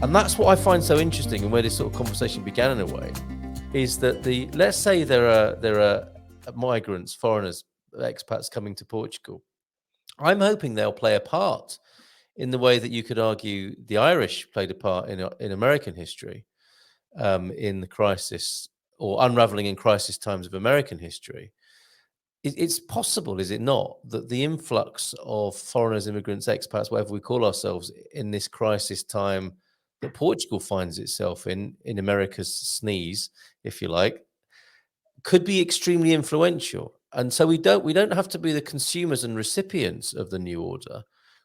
And that's what I find so interesting, and where this sort of conversation began in a way, is that let's say there are migrants, foreigners, expats coming to Portugal. I'm hoping they'll play a part in the way that you could argue the Irish played a part in American history, in the crisis or unraveling in crisis times of American history. It's possible, is it not, that the influx of foreigners, immigrants, expats, whatever we call ourselves, in this crisis time that Portugal finds itself in America's sneeze, if you like, could be extremely influential. And so we don't have to be the consumers and recipients of the new order.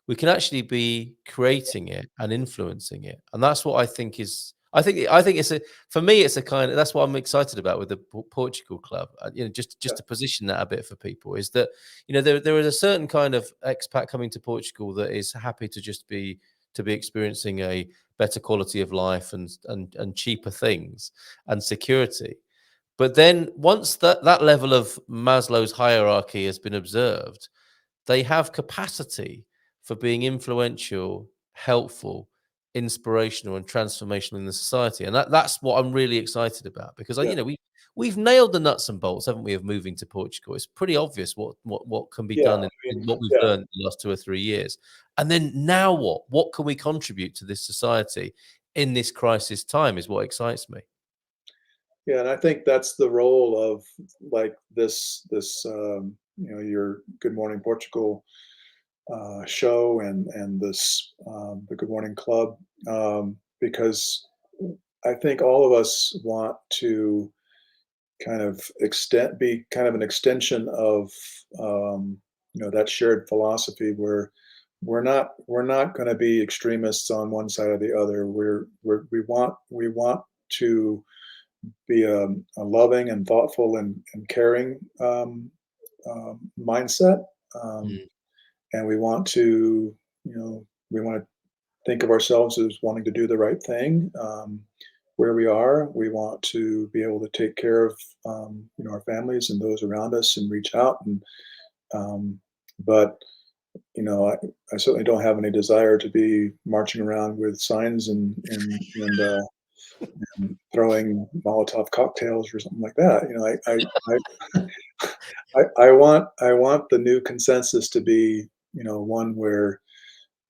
We can actually be creating it and influencing it. And that's what I think is I think it's a for me it's a kind of that's what I'm excited about with the Portugal Club. Just Yeah. to position that a bit for people is that there is a certain kind of expat coming to Portugal that is happy to be experiencing a better quality of life and cheaper things and security. But then once that level of Maslow's hierarchy has been observed, they have capacity for being influential, helpful, inspirational, and transformational in the society. And that's what I'm really excited about because Yeah. we've nailed the nuts and bolts, haven't we, of moving to Portugal. It's pretty obvious what can be Yeah. done I in mean, what we've yeah. learned in the last 2 or 3 years. And then now what? What can we contribute to this society in this crisis time is what excites me. Yeah, and I think that's the role of like your Good Morning Portugal show and this the Good Morning Club, because I think all of us want to kind of extend be kind of an extension of that shared philosophy where we're not going to be extremists on one side or the other. We want to be a loving and thoughtful and caring mindset, um, Mm. and we want to think of ourselves as wanting to do the right thing where we are. We want to be able to take care of our families and those around us and reach out. Um, but I certainly don't have any desire to be marching around with signs and throwing Molotov cocktails or something like that. I want the new consensus to be one where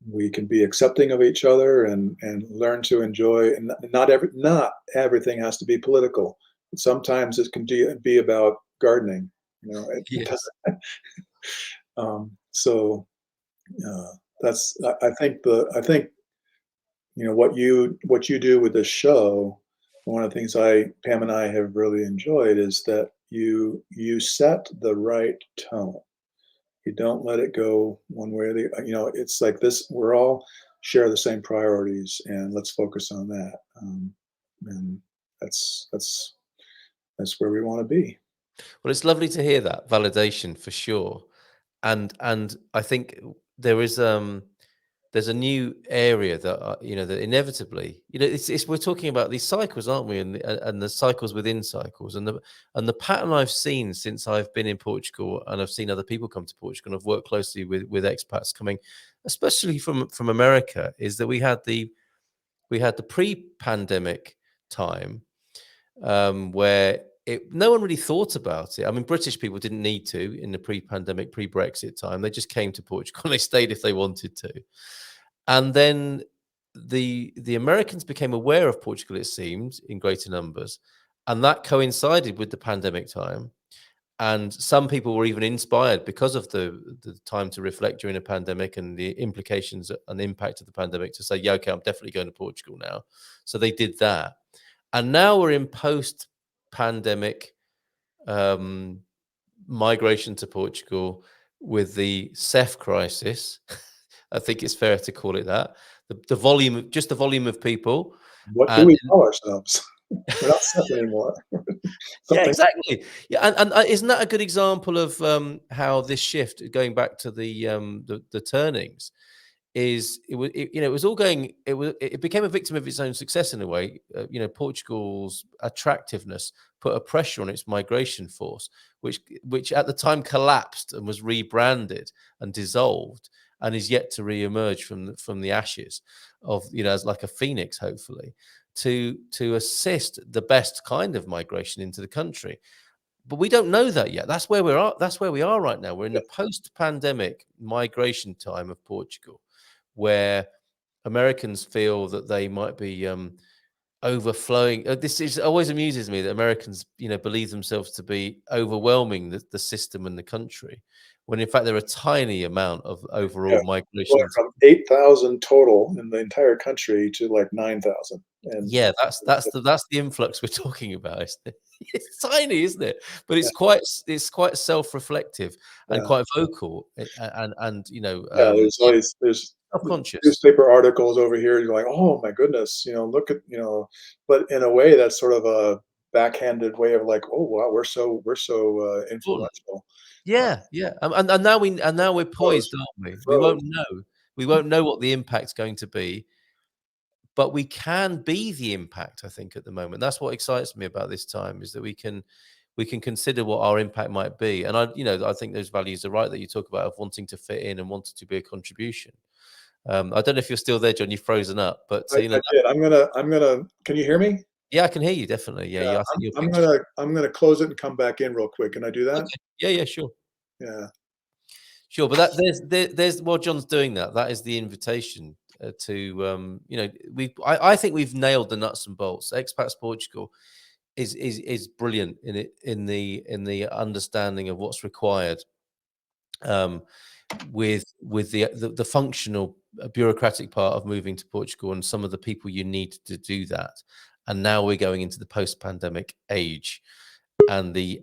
we can be accepting of each other and learn to enjoy. And not everything has to be political. Sometimes it can be about gardening. It Yes. doesn't. So that's I think what you do with this show. One of the things Pam and I have really enjoyed is that you set the right tone. You don't let it go one way or it's like this. We're all share the same priorities, and let's focus on that. And that's where we want to be. Well, it's lovely to hear that validation for sure. And I think there is there's a new area that that inevitably it's we're talking about these cycles, aren't we? And the cycles within cycles and the pattern I've seen since I've been in Portugal and I've seen other people come to Portugal and I've worked closely with expats coming, especially from America, is that we had the pre-pandemic time where no one really thought about it. I mean, British people didn't need to in the pre-pandemic, pre-Brexit time. They just came to Portugal and they stayed if they wanted to. And then the Americans became aware of Portugal, it seemed, in greater numbers, and that coincided with the pandemic time. And some people were even inspired because of the time to reflect during a pandemic and the implications and the impact of the pandemic to say, yeah, okay, I'm definitely going to Portugal now. So they did that. And now we're in post-pandemic um, migration to Portugal with the CEF crisis. I think it's fair to call it that. The volume, just the volume of people, What do and we call ourselves? We're not stuff anymore. yeah, Something. exactly. Yeah, and isn't that a good example of how this shift, going back to the turnings, is it was all going it became a victim of its own success in a way. Portugal's attractiveness put a pressure on its migration force, which at the time collapsed and was rebranded and dissolved, and is yet to re-emerge from the ashes of, as like a phoenix, hopefully, to assist the best kind of migration into the country. But we don't know that yet. That's where we are. That's where we are right now. We're in the post-pandemic migration time of Portugal, where Americans feel that they might be overflowing. This is always amuses me that Americans, believe themselves to be overwhelming the system and the country, when in fact they're a tiny amount of Yeah. overall migration Going into. from 8,000 total in the entire country to like 9,000. And Yeah, that's the influx we're talking about, isn't it? It's tiny, isn't it? But it's quite self-reflective and yeah, quite vocal, and yeah, there's self-conscious. newspaper articles over here. You're like, oh my goodness, look at, but in a way that's sort of a backhanded way of like, oh wow, we're so Totally. influential. Uh, Yeah, yeah, and now we're froze, poised, aren't we? We froze. won't know. We won't know what the impact's going to be, but we can be the impact, I think, at the moment. That's what excites me about this time, is that we can consider what our impact might be. And I think those values are right that you talk about, of wanting to fit in and wanting to be a contribution. I don't know if you're still there, John. You've frozen up, but I did. I'm gonna. Can you hear me? yeah, I can hear you definitely. Yeah, Yeah, yeah. I think your I'm picture's gonna I'm gonna close it and come back in real quick. Can I do that? okay. Yeah, yeah, sure. Yeah, Sure, but there's while John's doing that, that is the invitation to I think we've nailed the nuts and bolts. Expats Portugal is brilliant in the understanding of what's required, um, with the functional bureaucratic part of moving to Portugal and some of the people you need to do that. And now we're going into the post-pandemic age, and the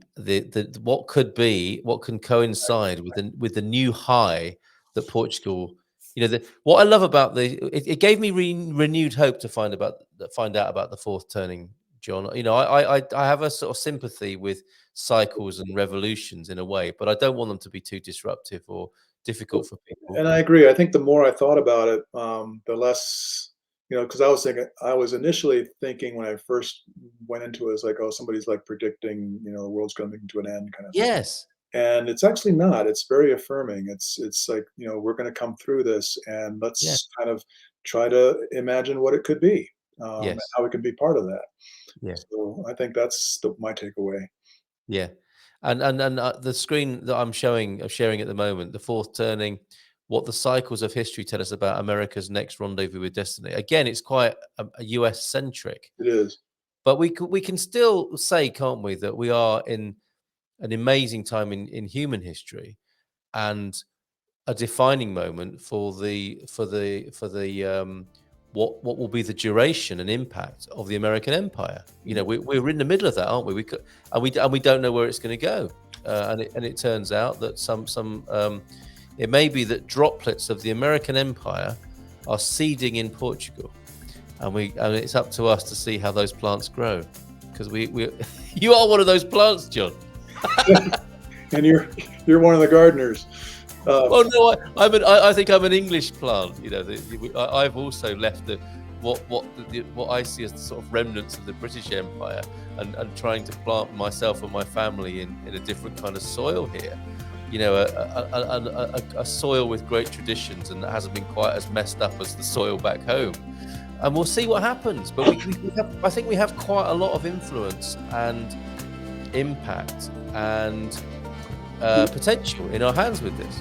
what can coincide with the new high that Portugal. What I love about it gave me renewed hope to find out about the fourth turning, John. I have a sort of sympathy with cycles and revolutions in a way, but I don't want them to be too disruptive or difficult for people. and I agree. I think the more I thought about it, the less, because I was initially thinking when I first went into it, it's like, oh, somebody's like predicting, the world's coming to an end kind of thing. Yes, And it's actually not. It's very affirming. It's like, we're going to come through this, and yeah, let's kind of try to imagine what it could be, and yes, how we can be part of that. yeah. So I think that's my takeaway. Yeah, and the screen that I'm sharing at the moment, the fourth turning, what the cycles of history tell us about America's next rendezvous with destiny. Again, it's quite a US centric, It is. but we can still say, can't we, that we are in an amazing time in human history, and a defining moment for the what will be the duration and impact of the American empire. We're in the middle of that, aren't we? We don't know where it's going to go, and it turns out that it may be that droplets of the American empire are seeding in Portugal, and it's up to us to see how those plants grow, because we you are one of those plants, John. And you're one of the gardeners. Well, no, I think I'm an English plant. I've also left what I see as the sort of remnants of the British Empire, and trying to plant myself and my family in a different kind of soil here. A soil with great traditions, and that hasn't been quite as messed up as the soil back home. And we'll see what happens. But I think we have quite a lot of influence and impact and potential in our hands with this.